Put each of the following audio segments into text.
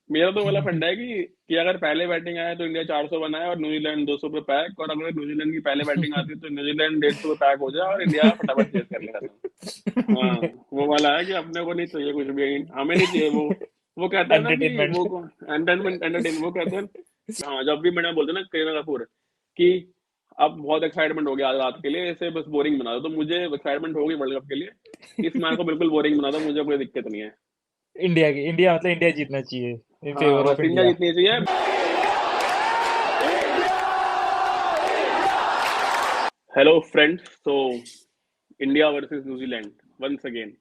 मेरा तो वाला फंडा है कि अगर पहले बैटिंग आए तो इंडिया 400 बनाए और न्यूजीलैंड 200 पे पैक, और अगर न्यूजीलैंड की पहले बैटिंग आती है तो न्यूजीलैंड 150 पे पैक हो जाए और इंडिया फटाफट चेस कर ले खत्म। हाँ, वो वाला है कि अपने को नहीं चाहिए कुछ भी, हमें नहीं चाहिए वो कहता है ना कि एंटरटेनमेंट। वो एंटरटेनमेंट एंटरटेन वो कहते हैं। हाँ, जब भी मैंने बोलते हैं ना करीना कपूर कि अब बहुत एक्साइटमेंट हो गया आज रात के लिए, इसे बस बोरिंग बना दो, तो मुझे एक्साइटमेंट होगी वर्ल्ड कप के लिए, इस मैच को बिल्कुल बोरिंग बना दो, मुझे कोई दिक्कत नहीं है। इंडिया मतलब इंडिया जीतना चाहिए, इन हाँ, फेवर ऑफ बस इंडिया इंडिया। जीतनी चाहिए। हेलो फ्रेंड्स, तो India versus New Zealand once again,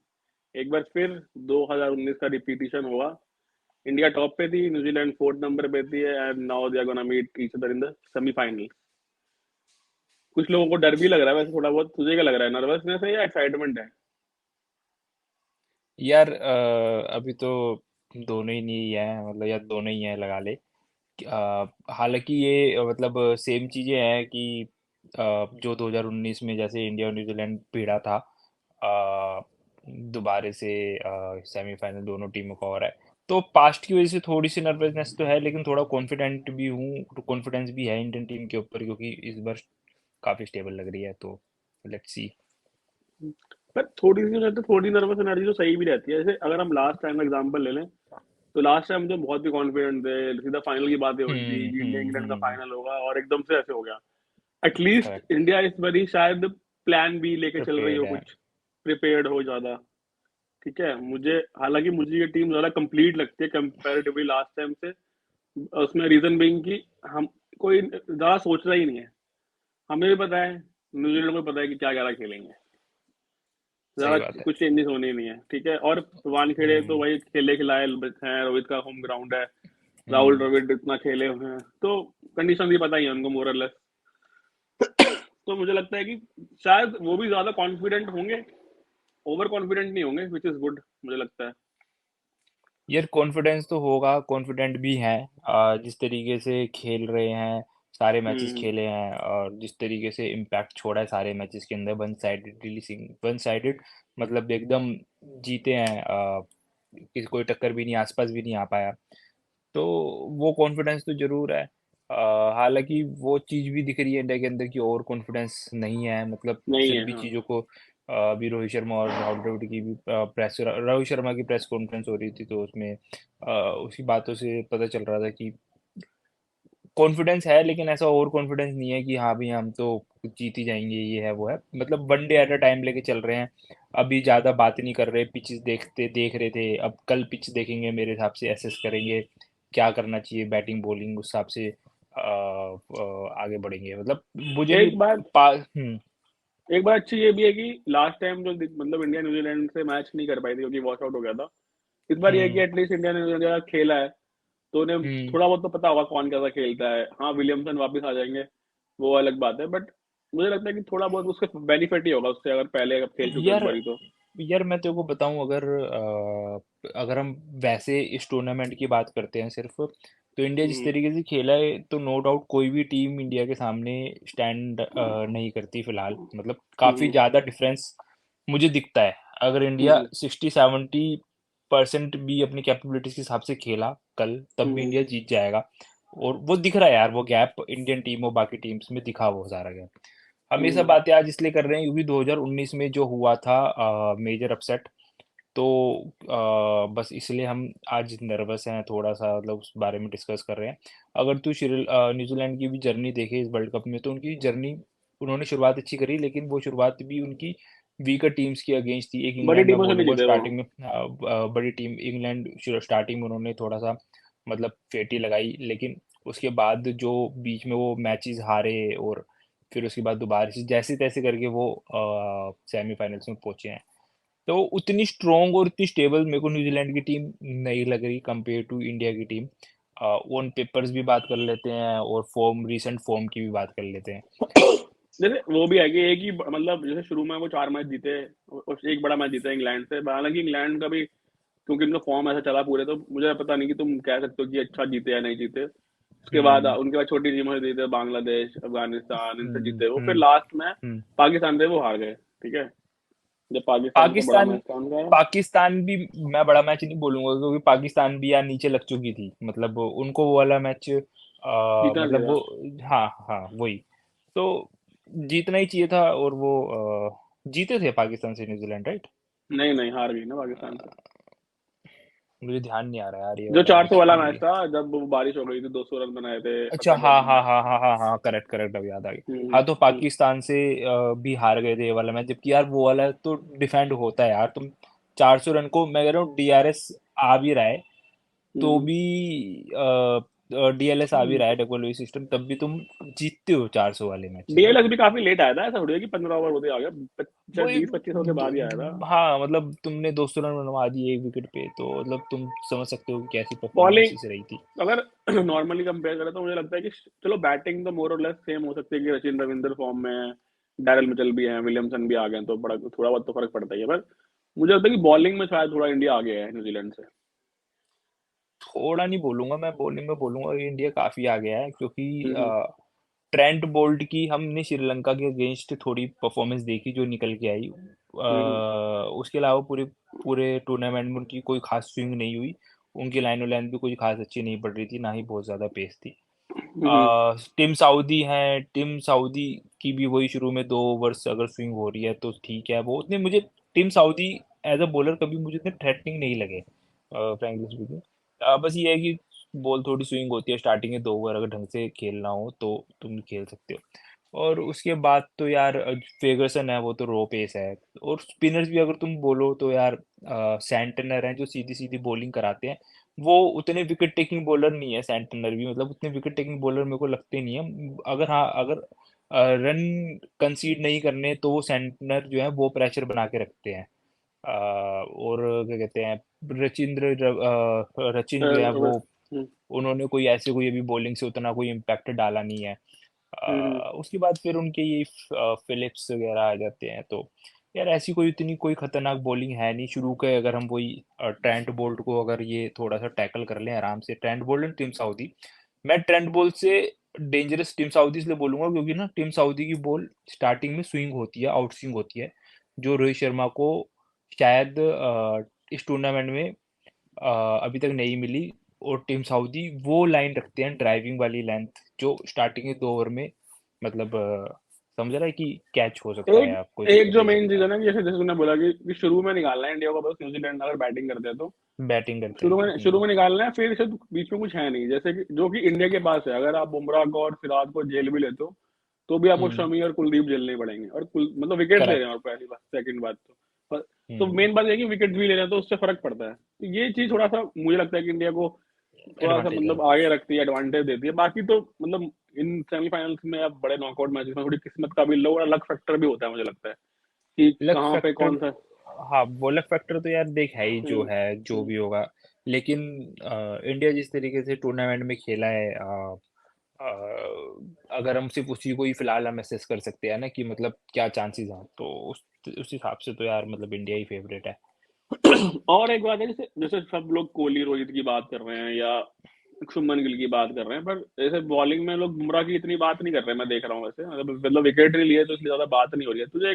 एक बार फिर 2019 का रिपीटिशन हुआ। इंडिया टॉप पे थी, न्यूजीलैंड फोर्थ नंबर पे थी, and now they are gonna meet each other in the semifinal. कुछ लोगों को डर भी लग रहा है वैसे थोड़ा बहुत, तुझे क्या लग रहा है, नर्वसनेस है या एक्साइटमेंट है? यार अभी तो दोनों ही नहीं है, मतलब यार दोनों ही है लगा ले। हालांकि ये मतलब सेम चीजें हैं कि जो 2019 में जैसे इंडिया और न्यूजीलैंड भिड़ा था, अ, दोबारा से सेमीफाइनल दोनों टीमों का हो रहा है, तो पास्ट की वजह से थोड़ी सी नर्वसनेस तो है, लेकिन थोड़ा कॉन्फिडेंट भी हूँ, कॉन्फिडेंस भी है इंडियन टीम के ऊपर, क्योंकि इस बार काफी स्टेबल लग रही है, तो लेट्स सी। पर थोड़ी सी रहती, थोड़ी नर्वस एनर्जी तो सही भी रहती है। जैसे अगर हम लास्ट टाइम एग्जांपल ले लें, तो लास्ट टाइम तो बहुत ही कॉन्फिडेंट थे, सीधा फाइनल की बातें हो रही थी कि इंडिया इंग्लैंड का फाइनल होगा, और एकदम से ऐसे हो गया। At least correct. इंडिया इस बारी शायद प्लान बी लेके चल रही प्रिपेयर्ड हो, है। कुछ प्रिपेयर्ड हो ज्यादा। ठीक है, मुझे हालांकि मुझे ये टीम ज्यादा कंप्लीट लगती है कंपैरेटिवली लास्ट टाइम से। उसमें रीजन बीइंग कि हम कोई ज्यादा सोच रहा ही नहीं है, हमें भी पता है, न्यूजीलैंड को भी पता है कि क्या क्या खेलेंगे, ज्यादा सही बात है। कुछ चेंजेस होने नहीं है। ठीक है, और वानखेड़े तो हम्म। वही खेले खिलाए हैं, रोहित का होम ग्राउंड है, राहुल हम्म। द्रविड़ इतना खेले हुए हैं, तो कंडीशन भी पता ही है उनको मोरलेस। तो मुझे लगता है कि शायद वो भी ज्यादा कॉन्फिडेंट होंगे, ओवर कॉन्फिडेंट नहीं होंगे, विच इज गुड मुझे लगता है। यार कॉन्फिडेंस तो होगा, कॉन्फिडेंट भी हैं, जिस तरीके से खेल रहे हैं, सारे मैचेस हम्म। खेले हैं, और जिस तरीके से इम्पैक्ट छोड़ा है सारे मैचेस के अंदर, वन साइडेड, मतलब एकदम जीते हैं, किसी कोई टक्कर भी नहीं, आसपास भी नहीं आ पाया, तो वो कॉन्फिडेंस तो जरूर है। हालांकि वो चीज़ भी दिख रही है इंडिया के अंदर कि ओवर कॉन्फिडेंस नहीं है, मतलब नहीं है, सभी हाँ। चीज़ों को अभी रोहित शर्मा और राहुल द्रविड़ की भी रोहित शर्मा की प्रेस कॉन्फ्रेंस हो रही थी, तो उसमें उसी बातों से पता चल रहा था कि कॉन्फिडेंस है, लेकिन ऐसा ओवर कॉन्फिडेंस नहीं है कि हाँ भी हम तो जीत ही जाएंगे, ये है वो है, मतलब one day at a time लेके चल रहे हैं। अभी ज़्यादा बात नहीं कर रहे, पिचेस देख रहे थे, अब कल पिच देखेंगे, मेरे हिसाब से एसेस करेंगे क्या करना चाहिए, बैटिंग बॉलिंग, उस हिसाब से आगे बढ़ेंगे, मतलब मुझे नहीं एक बात एक बात अच्छी ये भी है कि लास्ट टाइम जो मतलब इंडिया न्यूजीलैंड से मैच नहीं कर पाई थी क्योंकि वॉश आउट हो गया था। इस बार ये है कि हम्म। एटलीस्ट इंडिया ने न्यूजीलैंड के साथ खेला है, तो उन्हें हम्म। थोड़ा बहुत तो पता होगा कौन कैसा खेलता है। हाँ, विलियमसन वापस आ जाएंगे, वो अलग बात है, बट मुझे लगता है कि थोड़ा बहुत उसका बेनिफिट ही होगा उससे, अगर पहले अब खेल चुके हैं यार एक बारी तो। यार मैं तेरे को बताऊं, अगर हम वैसे इस टूर्नामेंट की बात करते हैं सिर्फ, तो इंडिया जिस हम्म। तरीके से खेला है, तो नो डाउट कोई भी टीम इंडिया के सामने स्टैंड नहीं करती फिलहाल, मतलब काफ़ी हम्म। ज़्यादा डिफरेंस मुझे दिखता है। अगर इंडिया हम्म। 60-70% भी अपनी कैपेबिलिटीज के हिसाब से खेला कल, तब भी हम्म। इंडिया जीत जाएगा, और वो दिख रहा है यार, वो गैप इंडियन टीम और बाकी टीम्स में दिखा, वो सारा गैप। हम ये सब हम्म। बातें आज इसलिए कर रहे हैं क्योंकि 2019 में जो हुआ था मेजर अपसेट, तो बस इसलिए हम आज नर्वस हैं थोड़ा सा, मतलब उस बारे में डिस्कस कर रहे हैं। अगर तू न्यूजीलैंड की भी जर्नी देखे इस वर्ल्ड कप में, तो उनकी जर्नी, उन्होंने शुरुआत अच्छी करी, लेकिन वो शुरुआत भी उनकी वीकर टीम्स की अगेंस्ट थी। एक बड़ी इंग्लैंड मैं टीमों से नहीं बोलूंगा जीते वो। स्टार्टिंग में, बड़ी टीम इंग्लैंड स्टार्टिंग में उन्होंने थोड़ा सा मतलब फेटी लगाई, लेकिन उसके बाद जो बीच में वो मैचेस हारे, और फिर उसके बाद दोबारा से जैसे तैसे करके वो सेमीफाइनल्स में पहुंचे हैं, तो उतनी स्ट्रोंग और उतनी स्टेबल मेरे को न्यूजीलैंड की टीम नहीं लग रही कंपेयर टू इंडिया की टीम। ऑन पेपर्स भी बात कर लेते हैं, और फॉर्म, रीसेंट फॉर्म की भी बात कर लेते हैं। जैसे वो भी है कि एक ही मतलब जैसे शुरू में वो 4 मैच जीते, और एक बड़ा मैच जीता इंग्लैंड से, हालांकि इंग्लैंड का भी क्योंकि इनका फॉर्म ऐसा चला पूरे, तो मुझे पता नहीं कि तुम कह सकते हो कि अच्छा जीते या नहीं जीते। उसके बाद हम्म। उनके बाद छोटी टीमों से जीते, बांग्लादेश, अफगानिस्तान, इनसे हम्म। जीते वो, फिर हम्म। लास्ट में हम्म। पाकिस्तान से वो हार गए। ठीक है, जब पाकिस्तान का बड़ा पाकिस्तान मैच था उनका। पाकिस्तान भी, मैं बड़ा मैच नहीं बोलूंगा क्योंकि पाकिस्तान भी यार नीचे लग चुकी थी, मतलब उनको वो वाला मैच जीतना मतलब चाहिए वो, था। हाँ हाँ वही तो, जीतना ही चाहिए था। और वो जीते थे पाकिस्तान से न्यूजीलैंड, राइट? नहीं नहीं, हार गई ना पाकिस्तान से। मुझे ध्यान नहीं आ रहा यार ये जो वाला 400 मैच वाला मैच भी। था, जब वो बारिश हो गई थी, 200 रन बनाए थे अच्छा, असद हाँ हाँ ने। हाँ हाँ हाँ हाँ, करेक्ट करेक्ट, अब याद आ गया। हम्म हाँ, तो हम्म पाकिस्तान से भी हार गए थे ये वाला मैच, जबकि यार वो वाला तो डिफेंड होता है यार। तुम 400 रन को, मैं कह रहा हूँ डीआरएस आ भी रहा है तो हम्म भी, डीएलएस आ भी हम्म। रहा है, डब्ल्यू सिस्टम, तब भी तुम जीतते हो 400 वाले मैचेस, राइट? डीएलएस भी काफी लेट आया था, ऐसा थोड़ी है कि 15 ओवर होते आ गया, शायद वही 20-25 ओवर के बाद ही आया था। हाँ, मतलब तुमने 200 रन बनवा दिए एक विकेट पे, तो मतलब तुम समझ सकते हो कि कैसी बॉलिंग परफॉर्मेंस रही थी। अगर नॉर्मली कंपेयर करें तो मुझे लगता है कि चलो बैटिंग तो मोर और लेस सेम हो सकती है, कि सचिन रविंद्र फॉर्म में है, डैरल मिचेल भी है, विलियमसन भी आ गए हैं, तो बड़ा थोड़ा बहुत तो फर्क पड़ता ही है, पर मुझे लगता है कि बॉलिंग में शायद थोड़ा इंडिया आगे है न्यूजीलैंड से। थोड़ा नहीं बोलूंगा मैं, बॉलिंग में बोलूंगा कि इंडिया काफी आ गया है, क्योंकि हम्म ट्रेंट बोल्ट की हमने श्रीलंका के अगेंस्ट थोड़ी परफॉर्मेंस देखी जो निकल के आई। हम्म उसके अलावा पूरे पूरे टूर्नामेंट में उनकी कोई खास स्विंग नहीं हुई। उनकी लाइनो लेंथ भी कोई खास अच्छी नहीं पड़ रही थी, ना ही बहुत ज़्यादा पेस थी। हम्म टिम साउदी है, टिम साउदी की भी वही शुरू में 2 ओवर्स अगर स्विंग हो रही है तो ठीक है। वो उतने मुझे, Tim Southee as a bowler कभी मुझे इतने थ्रेटनिंग नहीं लगे, फ्रैंकली स्पीकिंग। बस ये है कि बॉल थोड़ी स्विंग होती है स्टार्टिंग के 2 ओवर, अगर ढंग से खेलना हो तो तुम खेल सकते हो। और उसके बाद तो यार फेगरसन है, वो तो रो पेस है। और स्पिनर्स भी अगर तुम बोलो तो यार सैंटनर हैं जो सीधी सीधी बॉलिंग कराते हैं। वो उतने विकेट टेकिंग बॉलर नहीं है सैंटनर भी, मतलब उतने विकेट टेकिंग बॉलर मेरे को लगते नहीं है। अगर हाँ, अगर रन कंसीड नहीं करने तो वो सैंटनर जो है वो प्रेशर बना के रखते हैं। और क्या कहते हैं, रचिन जो है वो, हम्म उन्होंने कोई ऐसे कोई अभी बॉलिंग से उतना कोई इम्पैक्ट डाला नहीं है। हम्म उसके बाद फिर उनके ये फिलिप्स वगैरह आ जाते हैं, तो यार ऐसी कोई इतनी कोई खतरनाक बॉलिंग है नहीं शुरू के। अगर हम वही ट्रेंट बोल्ट को अगर ये थोड़ा सा टैकल कर लें आराम से, Trent Boult and Tim Southee. मैं ट्रेंट बोल्ट से डेंजरस टिम साउदी इसलिए बोलूंगा क्योंकि ना टिम साउदी की बॉल स्टार्टिंग में स्विंग होती है, आउट स्विंग होती है, जो रोहित शर्मा को शायद इस टूर्नामेंट में अभी तक नहीं मिली। और टीम सऊदी वो लाइन रखते हैं, ड्राइविंग वाली लेंथ, जो स्टार्टिंग के 2 ओवर में, मतलब समझ रहा है कि कैच हो सकता है एक या कोई एक दिक्कत जो दे मेन सकता चीज है। है ना, कि जैसे जैसे तुमने बोला कि शुरू में निकालना है इंडिया को, बस न्यूजीलैंड अगर बैटिंग करते हैं तो बैटिंग करते हैं शुरू तो में शुरू में निकालना है, फिर से बीच में कुछ है नहीं, जैसे कि जो कि इंडिया के पास है। अगर आप बुमराह को और सिराज को जेल भी लेते हो, तो भी आपको हम्म। शमी और कुलदीप झेलने पड़ेंगे, और मतलब विकेट ले रहे हैं, करेक्ट। और पहली बात, सेकंड बात तो हम्म। मेन बात ये है कि विकेट भी ले रहे हैं, तो उससे फर्क पड़ता है। तो ये चीज थोड़ा सा मुझे लगता है कि इंडिया को थोड़ा सा एडवांटेज है। मतलब आगे रखती है, एडवांटेज देती है। बाकी तो मतलब इन सेमीफाइनल्स में, अब बड़े नॉकआउट मैचेस में थोड़ी किस्मत का भी लो और लक फैक्टर भी होता है, मुझे लगता है कि लक कहाँ पे फैक्टर, कौन सा। हाँ वो लक फैक्टर तो यार देख है ही, जो हम्म है जो हम्म भी होगा। लेकिन इंडिया जिस तरीके से टूर्नामेंट में खेला है, अगर हम सिर्फ उसी को ही फिलहाल हम असेस कर सकते हैं ना कि मतलब क्या चांसेस हैं, तो उस हिसाब से तो यार मतलब इंडिया ही फेवरेट है। और एक बात है, जैसे जैसे सब लोग कोहली रोहित की बात कर रहे हैं, या शुभमन गिल की बात कर रहे हैं, पर जैसे बॉलिंग में लोग बुमराह की इतनी बात नहीं कर रहे हैं, मैं देख रहा हूँ वैसे, मतलब विकेट नहीं लिए तो इसलिए ज्यादा बात नहीं हो रही है तुझे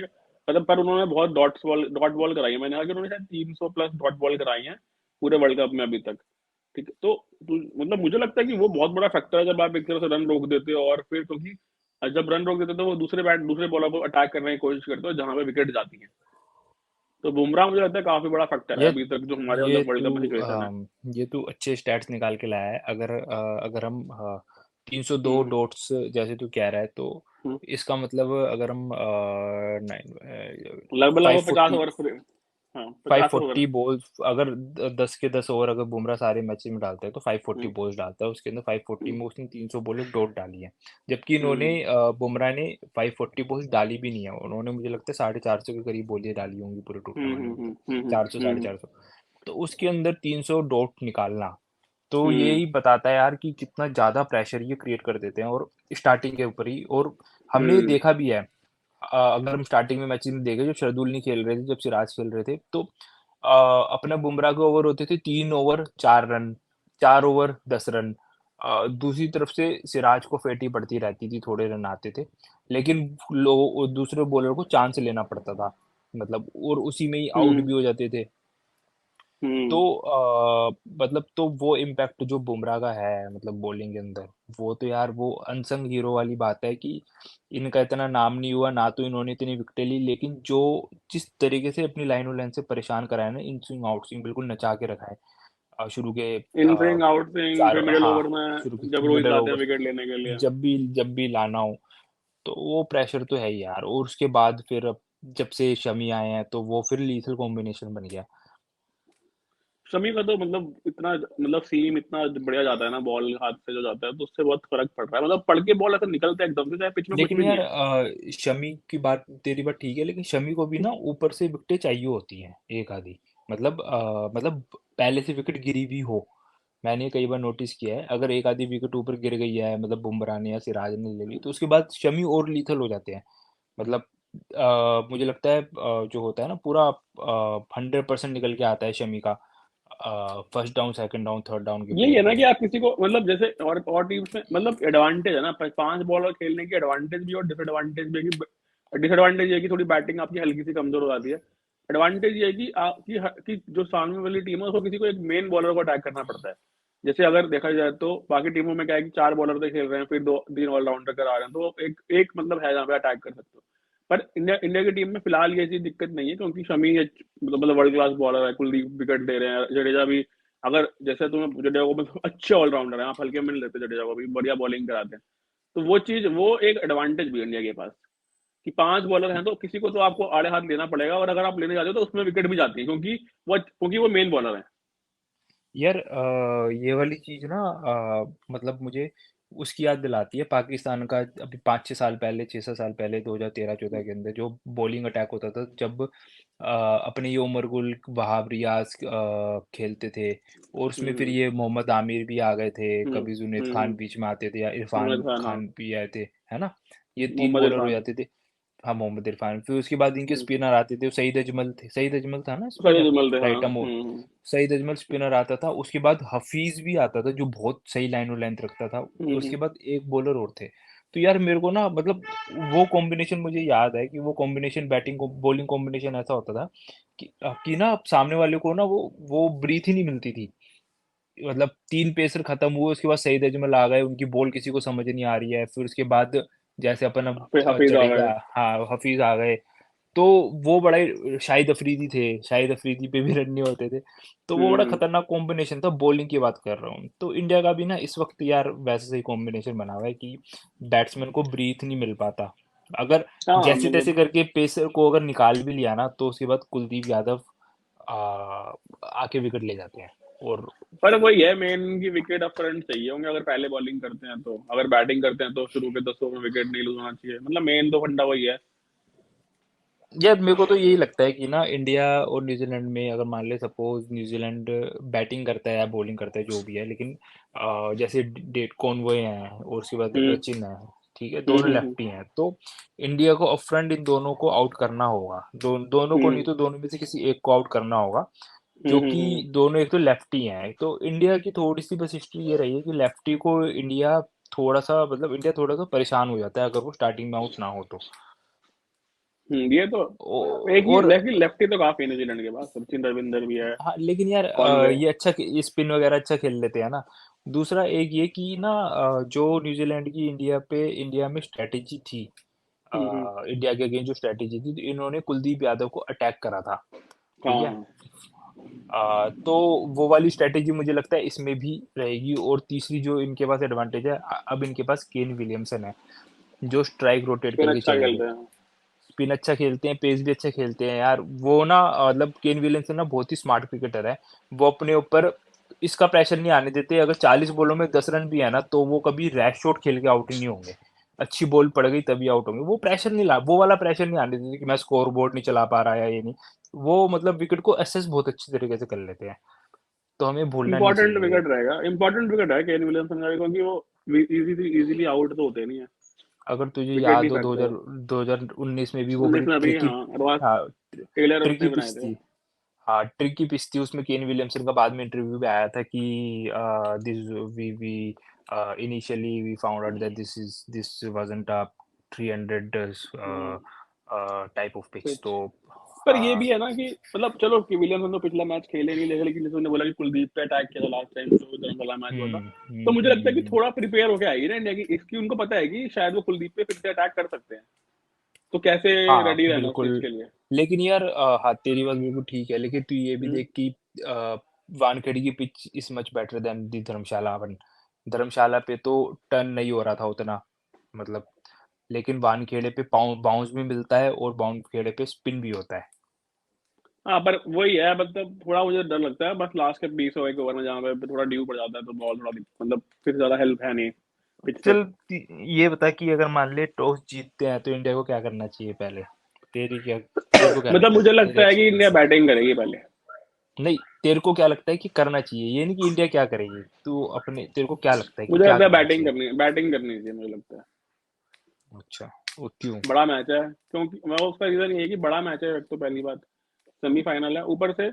मतलब, पर उन्होंने बहुत डॉट बॉल कराई है। मैंने कहा कि उन्होंने शायद 300 प्लस डॉट बॉल कराई हैं पूरे वर्ल्ड कप में अभी तक। ठीक है, तो मतलब मुझे लगता है कि वो बहुत बड़ा फैक्टर है, जब आप एक तरह से रन रोक देते हो, और फिर क्योंकि जब रन रोक देते हो तो वो दूसरे बॉलर को अटैक करने की कोशिश करते हो जहां पे विकेट जाती है। तो बुमराह मुझे लगता है काफी बड़ा फैक्टर है ये अभी तक जो हमारे ये मतलब वर्ल्ड तू कप में सिचुएशन है। ये तू अच्छे स्टैट्स निकाल के लाया है। अगर अगर हम 302 हम्म डॉट्स जैसे तू कह रहा है, तो हम्म। इसका मतलब अगर हम लगभग फाइव लगभग 50 फोर्टी ओवर फिर। हाँ, फाइव 50 ओवर। फोर्टी बॉल्स अगर 10 के 10 ओवर अगर बुमराह सारे मैचेस में डालता है तो 540 हम्म बॉल्स डालता है। उसके अंदर 540 हम्म में उसने 300 बॉल डॉट डाली है। जबकि इन्होंने हम्म बुमराह ने 540 बॉल्स डाली भी नहीं है, उन्होंने मुझे लगता है 450 के करीब बॉलें डाली होंगी पूरे टूर्नामेंट में, 400 साढ़े हम्म चार सौ तो उसके अंदर 300 डॉट निकालना, तो हम्म यही बताता है यार कि कितना ज़्यादा प्रेशर ये क्रिएट कर देते हैं, और स्टार्टिंग के ऊपर ही। और हमने ये हम्म देखा भी है। अगर हम स्टार्टिंग में मैचेस में देखें, जब शरदुल नहीं खेल रहे थे, जब सिराज खेल रहे थे, तो अपने बुमराह के ओवर होते थे 3 ओवर 4 रन, 4 ओवर 10 रन। दूसरी तरफ से सिराज को फेटी पड़ती रहती थी, थोड़े रन आते थे, लेकिन दूसरे बॉलर को चांस लेना पड़ता था। मतलब, और उसी में ही आउट भी हो जाते थे। तो मतलब तो वो इम्पैक्ट जो बुमराह का है मतलब बॉलिंग के अंदर, वो तो यार वो अनसंग हीरो वाली बात है कि इनका इतना नाम नहीं हुआ ना, तो इन्होंने इतनी विकेटें ली, लेकिन जो जिस तरीके से अपनी लाइन और लाइन से परेशान कराया ना, इन स्विंग आउट स्विंग बिल्कुल नचा के रखा है शुरू के इन स्विंग आउट स्विंग चार, फिर मिडिल हाँ, ओवर में शुरू के जब रोहित मिडल लाते हैं ओवर, विकेट लेने के लिए। जब भी लाना हो, तो वो प्रेशर तो है ही यार। और उसके बाद फिर अब जब से शमी आए हैं तो वो फिर लीथल कॉम्बिनेशन बन गया। शमी का तो मतलब इतना मतलब सीम इतना बढ़िया जाता है ना, बॉल हाथ से जो जाता है तो उससे बहुत फर्क पड़ रहा है, मतलब पड़ के बॉल ऐसा निकलता है एकदम से, चाहे पिच में कुछ लेकिन भी नहीं यार है। शमी की बात, तेरी बात ठीक है, लेकिन शमी को भी ना ऊपर से विकेटें चाहिए होती हैं एक आधी। मतलब मतलब पहले से विकेट गिरी भी हो, मैंने कई बार नोटिस किया है, अगर एक आधी विकेट ऊपर गिर गई है, मतलब बुमराह ने या सिराज ने ले ली, तो उसके बाद शमी और लीथल हो जाते हैं। मतलब मुझे लगता है जो होता है ना पूरा 100% निकल के आता है शमी का, first down, second down, third down के यही है पीरियड ना कि में। आप किसी को मतलब जैसे और टीम्स में मतलब एडवांटेज है ना, 5 बॉलर खेलने की एडवांटेज भी और डिसएडवांटेज भी है कि डिसएडवांटेज ये है कि थोड़ी बैटिंग आपकी हल्की सी कमजोर हो जाती है। एडवांटेज ये है कि कि जो सामने वाली टीम है उसको किसी को एक मेन बॉलर को अटैक करना पड़ता है। जैसे अगर देखा जाए तो बाकी टीमों में क्या है कि 4 बॉलर से खेल रहे हैं, फिर 2 3 ऑलराउंडर करा रहे हैं, तो एक एक मतलब है जहाँ पे अटैक कर सकते हो। पर इंडिया इंडिया की टीम में फिलहाल ये चीज दिक्कत नहीं है, क्योंकि शमी मतलब वर्ल्ड क्लास बॉलर है, कुलदीप विकेट दे रहे हैं, जडेजा भी। अगर जैसे तुम्हें जडेजा को मतलब अच्छे ऑलराउंडर है, आप हल्के में नहीं लेते जडेजा को भी, बढ़िया बॉलिंग कराते हैं। तो वो चीज वो एक एडवांटेज भी है इंडिया के पास कि 5 बॉलर हैं तो किसी को तो आपको आड़े हाथ लेना पड़ेगा, और अगर आप लेने जाते हो तो उसमें विकेट भी जाती है, क्योंकि वो मेन बॉलर है। यार ये वाली चीज ना मतलब मुझे उसकी याद दिलाती है पाकिस्तान का, अभी 5-6 साल पहले, 6-7 साल पहले, 2013-14 के अंदर जो बॉलिंग अटैक होता था, जब अपने ये उमर गुल, वहाब रियाज खेलते थे, और उसमें फिर हम्म ये मोहम्मद आमिर भी आ गए थे, हम्म कभी जुनेद खान हम्म बीच में आते थे, या मोहम्मद इरफान खान, हाँ। खान भी आए थे, है ना, ये तीन मोहम्मद बॉलर हो इरफान। जाते थे। हाँ, मोहम्मद इरफान, फिर उसके बाद इनके हम्म, स्पिनर आते थे, सईद अजमल थे, सईद अजमल था ना सही स्पिनर, जमल थे, हाँ। Right arm, Saeed Ajmal spinner आता था, उसके बाद हफीज भी आता था जो बहुत सही लाइन और लेंथ रखता था, उसके हम्म। बाद एक बॉलर और थे। तो यार मेरे को ना मतलब वो कॉम्बिनेशन मुझे याद है कि वो कॉम्बिनेशन, बैटिंग को बॉलिंग कॉम्बिनेशन ऐसा होता था कि ना सामने वाले को ना वो ब्रीथ ही नहीं मिलती थी। मतलब 3 पेसर खत्म हुए, उसके बाद सईद अजमल आ गए, उनकी बॉल किसी को समझ नहीं आ रही है, फिर उसके बाद जैसे अपन अब फिर हफीज आ जडेजा, गए। हाँ, हफीज आ गए, तो वो बड़ा ही शाहिद अफरीदी थे, शाहिद अफरीदी पे भी रन नहीं होते थे, तो वो बड़ा हम्म। खतरनाक कॉम्बिनेशन था। बॉलिंग की बात कर रहा हूँ, तो इंडिया का भी ना इस वक्त यार वैसे सही कॉम्बिनेशन बना हुआ है कि बैट्समैन को ब्रीथ नहीं मिल पाता। अगर हाँ जैसे तैसे मतलब, करके पेसर को अगर निकाल भी लिया ना, तो उसके बाद कुलदीप यादव आके विकेट ले जाते हैं। और पर वही है मेन की विकेट अप फ्रंट चाहिए होंगे, अगर पहले बॉलिंग करते हैं तो, अगर बैटिंग करते हैं तो शुरू के 10 ओवर में विकेट नहीं लूज होना चाहिए, मतलब मेन तो फंडा वही है। यार मेरे को तो यही लगता है कि ना इंडिया और न्यूजीलैंड में, अगर मान ले सपोज न्यूजीलैंड बैटिंग करता है या बॉलिंग करता है जो भी है, लेकिन जैसे डेट कॉनवे हैं और उसके बाद हम्म रचिन है, ठीक है, हम्म दोनों हम्म लेफ्टी हैं, तो इंडिया को अपफ्रंट इन दोनों को आउट करना होगा, दोनों को नहीं हम्म तो दोनों में से किसी एक को आउट करना होगा, जो कि हम्म। दोनों एक तो लेफ्टी हैं। तो इंडिया की थोड़ी सी बस हिस्ट्री ये रही है कि लेफ्टी को इंडिया थोड़ा सा, मतलब इंडिया थोड़ा सा परेशान हो जाता है अगर वो स्टार्टिंग में आउट ना हो तो। ये तो एक ही और लेफ्टी तो काफी है न्यूजीलैंड के पास, सचिन रविंदर भी है, हाँ, लेकिन यार कॉनवे। ये अच्छा, ये स्पिन वगैरह अच्छा खेल लेते हैं ना। दूसरा एक ये कि ना जो न्यूजीलैंड की इंडिया में स्ट्रेटेजी थी, हम्म। इंडिया के अगेंस्ट जो स्ट्रेटेजी थी, तो इन्होंने कुलदीप यादव को अटैक करा था, ठीक है। हाँ। तो वो वाली स्ट्रेटेजी मुझे लगता है इसमें भी रहेगी। और तीसरी जो इनके पास एडवांटेज है, अब इनके पास केन विलियमसन है, जो स्ट्राइक रोटेट स्पिन करके अच्छा चलेंगे, खेलते हैं। स्पिन अच्छा खेलते हैं, पेस भी अच्छा खेलते हैं यार, वो ना मतलब केन विलियमसन ना बहुत ही स्मार्ट क्रिकेटर है। वो अपने ऊपर इसका प्रेशर नहीं आने देते, अगर 40 बॉलों में 10 रन भी है ना, तो वो कभी रैश शॉट खेल के आउट ही नहीं होंगे, अच्छी बॉल पड़ गई तभी आउट होंगे। वो प्रेशर नहीं ला वो वाला प्रेशर नहीं आने देते कि मैं स्कोर बोर्ड नहीं चला पा रहा, या ये नहीं, वो मतलब विकेट को एसेस बहुत अच्छी तरीके से कर लेते हैं, तो हमें भूलना नहीं इंपॉर्टेंट चाहिए ये। विकेट रहेगा, इंपॉर्टेंट विकेट है केन विलियमसन का, क्योंकि वो इजीली आउट तो होते नहीं है, अगर तुझे विकेट नहीं याद हो फेंकते वो। 2019 में भी वो 19 बड़ी में भी, ट्रिकी, हाँ, और हाँ, टेलर ट्रिकी उसने बनाए पिच थे। थी। हाँ, ट्रिकी पिच थी, उसमें केन विलियमसन का बाद में इंटरव्यू भी आया था कि this we initially we found out that this wasn't a 300 हाँ, टाइप ऑफ पिच, पिच। तो पर ये हाँ। भी है ना कि मतलब चलो कि विलियमसन तो पिछला मैच खेले नहीं लेकिन जैसे तुमने बोला कि कुलदीप पे अटैक किया था लास्ट टाइम जो धर्मशाला मैच हुआ था, तो मुझे लगता है कि हम्म। थोड़ा प्रिपेयर होके आएगी ना इंडिया की, इसकी उनको पता है कि शायद वो कुलदीप पे फिर से अटैक कर सकते हैं, तो कैसे हाँ रेडी रहना उस चीज बिल्कुल। के लिए। लेकिन यार हाँ तेरी बात बिल्कुल ठीक है, लेकिन तू ये भी हम्म। देख कि वानखेड़े की pitch is much better than the Dharamshala one. Dharamshala पे तो टर्न नहीं हो रहा था उतना, मतलब, लेकिन वानखेड़े पे बाउंस भी मिलता है और वानखेड़े पे स्पिन भी होता है। हाँ पर वही है, मतलब थोड़ा मुझे डर लगता है बस लास्ट के 20 ओवर में जहाँ पे थोड़ा ड्यू पड़ जाता है तो बॉल थोड़ा मतलब फिर ज्यादा हेल्प है नहीं पिच से। चल ये बता कि अगर मान ले टॉस जीतते हैं तो इंडिया को क्या करना चाहिए पहले? तेरे को क्या मतलब लगता है, मुझे तेरे लगता है कि इंडिया एक्सपीरियंस से? बैटिंग करेगी पहले। नहीं, तेरे को क्या लगता है कि करना चाहिए, ये नहीं कि इंडिया क्या करेगी, तू अपने तेरे को क्या लगता है कि मुझे क्या लगता है करना चाहिए? बैटिंग करनी चाहिए मुझे लगता है। अच्छा, वो क्यों? बड़ा मैच है, क्योंकि मैं उसका रीजन ये है कि बड़ा मैच है, एक तो पहली बात सेमीफाइनल है, ऊपर से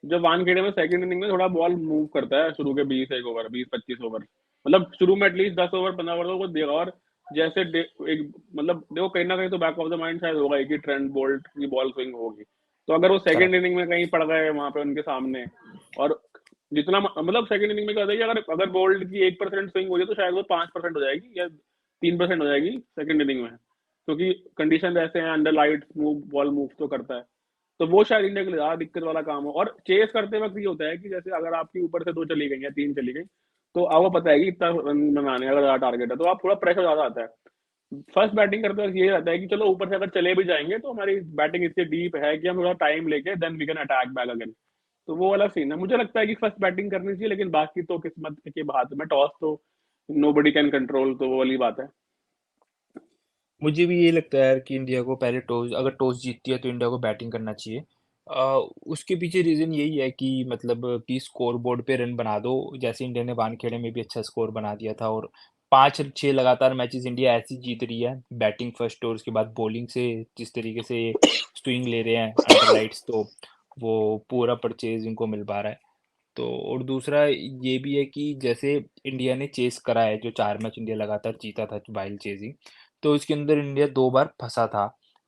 जब वानखेड़े में सेकंड इनिंग में थोड़ा बॉल मूव करता है शुरू के 20 एक ओवर 20-25 ओवर, मतलब शुरू में एटलीस्ट 10 ओवर 15 ओवर तो वो देगा। और जैसे एक मतलब देखो कहीं ना कहीं तो बैक ऑफ द माइंड शायद होगा ही कि ट्रेंट बोल्ट की बॉल स्विंग होगी, तो अगर वो सेकंड करेक्ट। इनिंग में कहीं पड़ गए वहां पे उनके सामने, और जितना मतलब सेकंड इनिंग में क्या होता है कि अगर अगर बोल्ट की 1% स्विंग हो जाए तो शायद वो 5% हो जाएगी या 3% हो जाएगी सेकंड इनिंग में, क्योंकि कंडीशन ऐसे हैं under light move ball move तो करता है। तो वो शायद इंडिया के लिए ज्यादा दिक्कत वाला काम हो। और चेस करते वक्त ये होता है कि जैसे अगर आपकी ऊपर से 2 चली गई या 3 चली गई, तो आपको पता है कि इतना रन बनाने का अगर ज्यादा टारगेट है तो आप थोड़ा प्रेशर ज्यादा आता है। फर्स्ट बैटिंग करते वक्त ये रहता है कि चलो ऊपर से अगर चले भी जाएंगे तो हमारी बैटिंग इतनी डीप है कि हम थोड़ा टाइम लेके then we can attack back again. तो वो वाला सीन है, मुझे लगता है कि फर्स्ट बैटिंग करनी चाहिए, लेकिन बाकी तो किस्मत के हाथ में, टॉस तो नो बडी कैन कंट्रोल, तो वो वाली बात है। मुझे भी ये लगता है यार कि इंडिया को पहले टॉस, अगर टॉस जीतती है तो इंडिया को बैटिंग करना चाहिए। उसके पीछे रीज़न यही है कि मतलब कि स्कोर बोर्ड पे रन बना दो, जैसे इंडिया ने वानखेड़े में भी अच्छा स्कोर बना दिया था, और 5-6 लगातार मैचेस इंडिया ऐसी जीत रही है, बैटिंग फर्स्ट और उसके बाद बॉलिंग से जिस तरीके से स्विंग ले रहे हैं अंडर लाइट्स, तो वो पूरा परचेज इनको मिल पा रहा है। तो और दूसरा ये भी है कि जैसे इंडिया ने चेस करा है, जो 4 मैच इंडिया लगातार जीता था वाइल्ड चेजिंग, तो इसके अंदर इंडिया 2 बार फंसा था।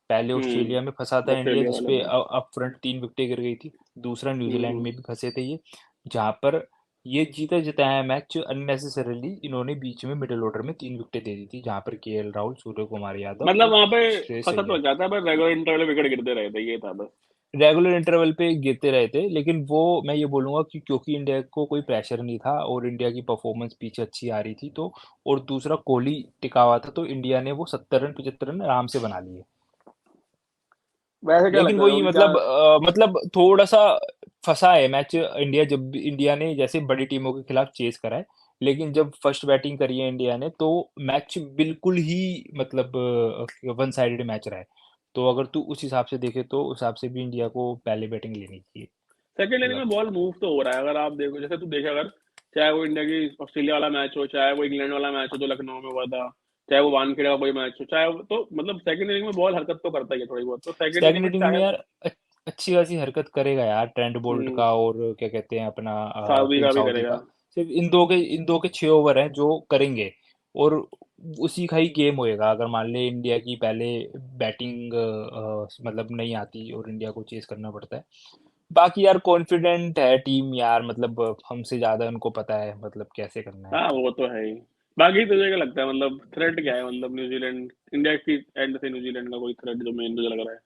पहले ऑस्ट्रेलिया में फंसा था इंडिया, ऑस्ट्रेलिया वाले जिसपे में। अप फ्रंट 3 विकेटें गिर गई थी। दूसरा न्यूजीलैंड हम्म। में भी फंसे थे ये, जहाँ पर ये जीता जिताया मैच अननेसेसरीली इन्होंने बीच में मिडिल ऑर्डर में 3 विकेटें दे दी थी, जहाँ पर केएल राहुल, सूर्य कुमार यादव मतलब और वहां पे श्रेयस फंसा तो अय्यर जाता है पर रेगुलर इंटरवल विकेट गिरते रहे थे, ये था बस। रेगुलर इंटरवल पे गिरते रहे थे। लेकिन वो मैं ये बोलूंगा कि क्योंकि इंडिया को कोई प्रेशर नहीं था और इंडिया की परफॉर्मेंस पीछे अच्छी आ रही थी, तो और दूसरा कोहली टिका हुआ था, तो इंडिया ने वो 70 रन 75 रन आराम से बना लिए। वैसे क्या लेकिन लगता है वही क्या? मतलब थोड़ा सा फंसा है मैच इंडिया, जब भी इंडिया ने जैसे बड़ी टीमों के खिलाफ चेस करा है, लेकिन जब फर्स्ट बैटिंग करी है इंडिया ने तो मैच बिल्कुल ही मतलब वन साइडेड मैच रहा है। तो अगर तू उस हिसाब से देखे तो उस हिसाब से भी इंडिया को पहले बैटिंग लेनी चाहिए, सेकंड इनिंग मतलब। में बॉल मूव तो हो रहा है, अगर आप देखो जैसे तू देखे अगर, चाहे वो इंडिया की ऑस्ट्रेलिया वाला मैच हो, चाहे वो इंग्लैंड वाला मैच हो जो लखनऊ में हुआ था, चाहे वो वानखेड़े का कोई मैच हो, चाहे तो मतलब सेकंड इनिंग में बॉल हरकत तो करता ही है थोड़ी बहुत, तो सेकंड इनिंग सेकंड में इनिंग में चाहे। यार अच्छी खासी हरकत करेगा यार ट्रेंट बोल्ट हम्म। का, और क्या कहते हैं अपना साउदी टीम का भी साउदी करेगा। का। सिर्फ इन दो के 6 ओवर हैं जो करेंगे, और उसी का ही गेम होएगा। अगर मान ले इंडिया की पहले बैटिंग मतलब नहीं आती और इंडिया को चेस करना पड़ता है, बाकी यार कॉन्फिडेंट है टीम यार, मतलब हमसे ज्यादा उनको पता है मतलब कैसे करना है। हाँ वो तो है ही। बाकी तुझे क्या लगता है मतलब थ्रेट क्या है, मतलब न्यूजीलैंड इंडिया की एंड से न्यूजीलैंड का कोई थ्रेट जो मेन तुझे लग रहा है?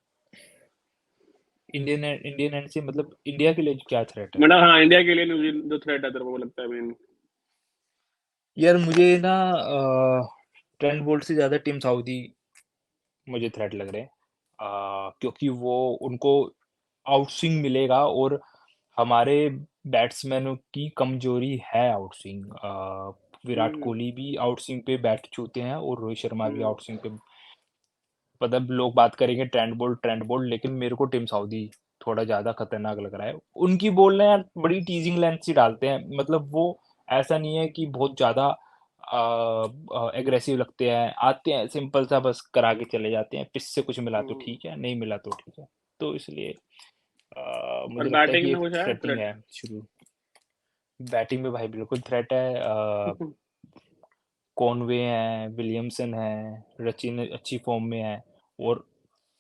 इंडियन एंड से मतलब इंडिया के लिए क्या थ्रेट है? मतलब हाँ इंडिया के लिए न्यूजीलैंड जो थ्रेट है तेरे को वो लगता है मेन? यार मुझे ना ट्रेंट बोल्ट से ज्यादा टीम साउदी मुझे थ्रेट लग रहे हैं, क्योंकि वो उनको आउटस्विंग मिलेगा, और हमारे बैट्समैनों की कमजोरी है आउटस्विंग। विराट हम्म। कोहली भी आउटस्विंग पे बैट छूते हैं और रोहित शर्मा भी हम्म। आउटस्विंग पे, मतलब लोग बात करेंगे ट्रेंड बोल्ट, लेकिन मेरे को टीम सऊदी थोड़ा ज्यादा खतरनाक लग रहा है। उनकी बॉल ना यार बड़ी टीजिंग लेंथ से डालते हैं, मतलब वो ऐसा नहीं है कि बहुत ज्यादा एग्रेसिव लगते हैं, आते हैं सिंपल सा बस करा के चले जाते हैं, पिच से कुछ मिला तो हम्म। ठीक है, नहीं मिला तो ठीक है। तो इसलिए और मुझे लगता है बैटिंग कि में एक कुछ है थ्रेटिंग थ्रेट? है शुरू। बैटिंग में भाई बिल्कुल थ्रेट है। कॉनवे है, विलियमसन है, रचिन अच्छी फॉर्म में है, और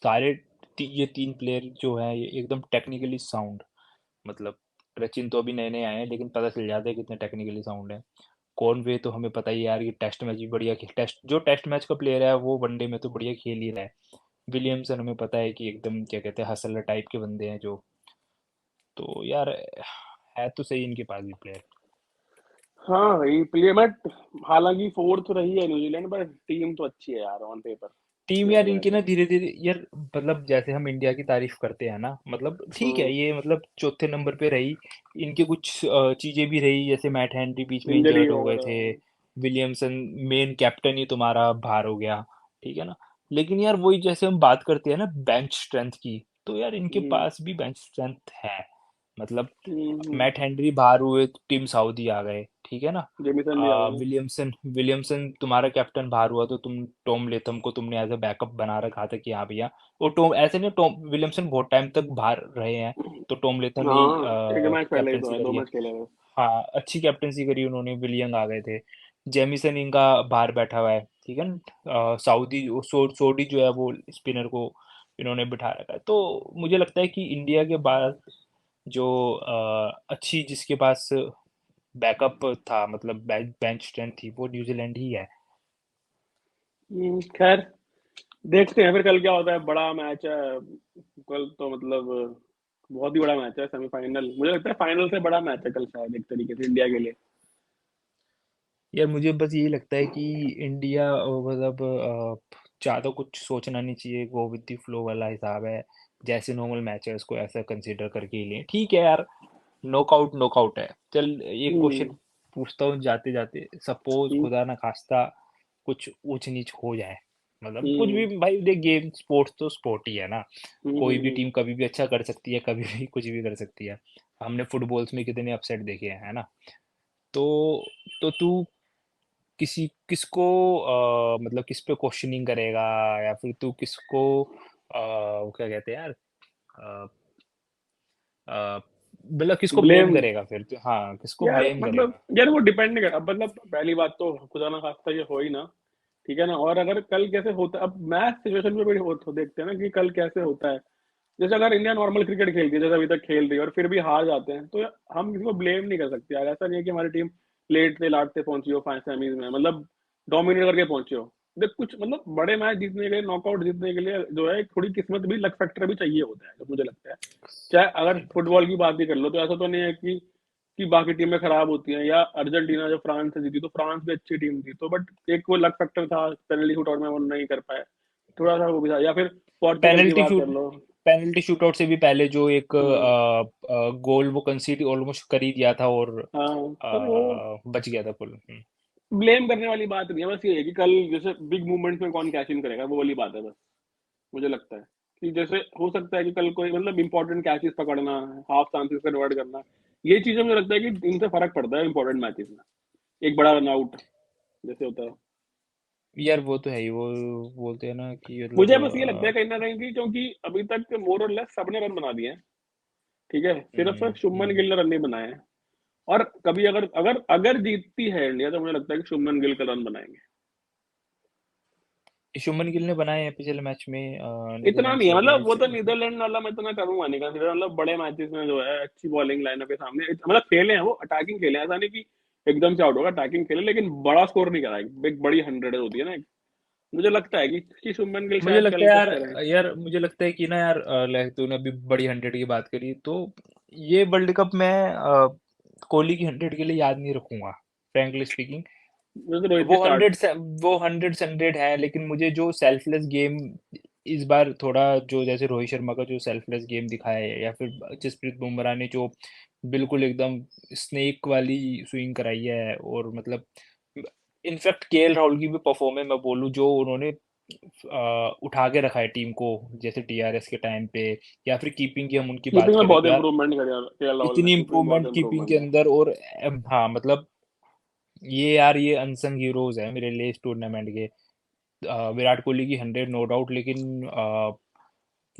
सारे ये तीन प्लेयर जो है ये एकदम टेक्निकली साउंड, मतलब सचिन तो अभी नए नए आए हैं लेकिन पता चल जाता है कितने टेक्निकली साउंड है। कॉनवे तो हमें पता ही है यार कि टेस्ट मैच भी बढ़िया टेस्ट जो टेस्ट मैच का प्लेयर है वो वनडे में तो बढ़िया खेल ही रहा है। विलियमसन हमें पता है कि एकदम क्या कहते हैं हसलर टाइप के बंदे हैं जो, तो यार है तो सही इनके पास भी प्लेयर। हाँ भाई प्ले बट हालांकि फोर्थ रही है न्यूजीलैंड, पर टीम तो अच्छी है यार ऑन पेपर, टीम यार देखा जाए इनकी ना तो। धीरे धीरे यार, मतलब जैसे हम इंडिया की तारीफ करते हैं ना, मतलब ठीक है हम्म। ये मतलब चौथे नंबर पे रही। इनके कुछ चीजें भी रही, जैसे मैट हेनरी बीच में इंजरी इंजर्ड हो गए थे। वगैरह। विलियमसन मेन कैप्टन ही तुम्हारा बाहर हो गया, ठीक है ना। लेकिन यार वही जैसे हम बात करते हैं ना बेंच स्ट्रेंथ की, तो यार इनके हम्म। पास भी बेंच स्ट्रेंथ है। मतलब हम्म। मैट हेनरी बाहर हुए तो टीम साउदी आ गए, ठीक है ना। जेमिसन भी आ गए। विलियमसन विलियमसन तुम्हारा कैप्टन बाहर हुआ तो तुम टॉम लेथम को तुमने एज अ बैकअप बना रखा था कि हाँ भैया। वो टॉम ऐसे नहीं, टॉम विलियमसन बहुत टाइम तक बाहर रहे हैं, तो टॉम लेथम ही हाँ एक मैच पहले ही तो कैप्टनसी है, दो करी है। मैच खेले हुए। हाँ अच्छी कैप्टनसी करी उन्होंने, विलियंग आ गए थे। जेमिसन इनका बाहर बैठा हुआ है, ठीक है ना। सऊदी सोडी जो है वो स्पिनर को इन्होंने बिठा रखा है। तो मुझे लगता है कि इंडिया के बाद जो अच्छी जिसके पास बैकअप था, मतलब बेंच स्ट्रेंथ थी, वो न्यूजीलैंड ही है। खैर देखते हैं फिर कल क्या होता है, बड़ा मैच है कल तो, मतलब बहुत ही बड़ा मैच है, सेमीफाइनल, मुझे लगता है फाइनल से बड़ा मैच है कल शायद एक तरीके से इंडिया के लिए। यार मुझे बस यही लगता है कि इंडिया मतलब ज़्यादा कुछ सोचना नहीं चाहिए, गो विद द फ्लो वाला हिसाब है। जैसे नॉर्मल मैच है उसको ऐसा कंसीडर करके ही लें, ठीक है यार। नॉकआउट नॉकआउट है। चल एक हम्म। क्वेश्चन पूछता हूँ जाते जाते, सपोज हम्म। खुदा ना खास्ता कुछ ऊंच नीच हो जाए, मतलब कुछ हम्म। भी भाई देख, गेम स्पोर्ट्स तो स्पोर्ट ही है ना। कोई भी हम्म। टीम कभी भी अच्छा कर सकती है, कभी भी कुछ भी कर सकती है। हमने फुटबॉल्स में कितने अपसेट देखे हैं, है ना। तो तू किसी किसको मतलब किस पे क्वेश्चनिंग करेगा, या फिर तू किसको वो क्या कहते हैं यार, अ, अ, मतलब किसको ब्लेम ब्लेम। करेगा फिर तू, हाँ किसको यार ब्लेम मतलब करेगा। यार वो डिपेंड नहीं कर, अब मतलब पहली बात तो खुदा ना खास्ता ये हो ही ना, ठीक है ना। और अगर कल कैसे होता, अब मैच सिचुएशन पे भी हो देखते हैं ना कि कल कैसे होता है। जैसे अगर इंडिया नॉर्मल क्रिकेट खेलती है जैसे अभी तक खेल रही है और फिर भी हार जाते हैं, तो हम किसी को ब्लेम नहीं कर सकते यार। ऐसा नहीं है कि हमारी टीम लेट से लाट से पहुंची हो फाइनल सेमीज में, मतलब डोमिनेट करके पहुंचे हो। देख कुछ मतलब बड़े मैच जीतने के लिए, नॉकआउट जीतने के लिए जो है थोड़ी किस्मत भी, लक फैक्टर भी चाहिए होता है, जो मुझे लगता है। चाहे अगर राइट। फुटबॉल की बात भी कर लो तो ऐसा तो नहीं है कि बाकी टीमें खराब होती हैं, या अर्जेंटीना जो फ्रांस से जीती तो फ्रांस भी अच्छी टीम थी, तो बट एक वो लक फैक्टर था, पेनल्टी शूटआउट में वो नहीं कर पाए, थोड़ा सा वो भी था। या फिर पोर्चुगल की पेनल्टी बात कर शूट लो। पेनल्टी शूटआउट से भी पहले जो एक हम्म। गोल वो कंसीड ऑलमोस्ट कर ही दिया था, और हाँ पर वो बच गया था पुल। ब्लेम करने वाली बात नहीं है, बस ये है कि कल जैसे बिग मूवमेंट्स में कौन कैच इन करेगा, वो वाली बात है बस। मुझे लगता है कि जैसे हो सकता है कि कल कोई मतलब इंपॉर्टेंट कैचेस पकड़ना, हाफ चांसेस कन्वर्ट करना, ये चीजें मुझे लगता है कि इनसे फर्क पड़ता है इंपॉर्टेंट मैचेस में, एक बड़ा रन आउट जैसे होता है। यार वो तो है ही, वो बोलते हैं ना कि मतलब मुझे बस ये लगता है कहीं ना कहीं कि क्योंकि अभी तक मोर और लेस सबने रन बना दिए हैं, ठीक है, सिर्फ शुभमन हम्म। गिल ने रन नहीं बनाए हैं। और कभी अगर अगर अगर जीतती है इंडिया तो मुझे लगता है कि शुभमन गिल का रन बनाएंगे। शुभमन गिल ने बनाए हैं पिछले मैच में इतना नीदरलैंड नहीं है, से मतलब वो अगेंस्ट। तो नीदरलैंड वाला मैं इतना करूंगा नहीं कंसिडर, मतलब बड़े मैचेस में जो है अच्छी बॉलिंग लाइनअप के सामने मतलब खेले हैं, वो अटैकिंग खेले हैं, ऐसा नहीं कि एकदम से आउट होगा, अटैकिंग खेले लेकिन बड़ा स्कोर नहीं करा है, एक बड़ी 100 होती है ना। मुझे लगता है कि शुभमन गिल मुझे शायद लगता कल है कुछ यार, करें। मुझे लगता है कि ना यार, लाइक तूने अभी बड़ी 100 की बात करी, तो ये वर्ल्ड कप मैं कोहली की 100 के लिए याद नहीं रखूंगा, फ्रैंकली स्पीकिंग। मुझे तो रोहित की वो स्टार्ट। 100 वो 100 है, लेकिन मुझे जो सेल्फलेस गेम इस बार थोड़ा, जो जैसे रोहित शर्मा का जो सेल्फलेस गेम दिखाया है, या फिर जसप्रीत बुमराह ने जो बिल्कुल एकदम स्नेक वाली स्विंग कराई है, और मतलब इनफैक्ट केएल राहुल की भी परफॉर्मेंस मैं बोलूँ, जो उन्होंने उठा के रखा है टीम को, जैसे टीआरएस के टाइम पे, या फिर कीपिंग की हम उनकी बात कीपिंग में करें बहुत तो यार इंप्रूवमेंट करा केएल राहुल ने, इतनी कीपिंग में बहुत इम्प्रूवमेंट कीपिंग के इंप्रूवमेंट है। अंदर, और हाँ मतलब ये यार ये अनसंग हीरोज है मेरे लिए इस टूर्नामेंट के। विराट कोहली की 100 नो डाउट, लेकिन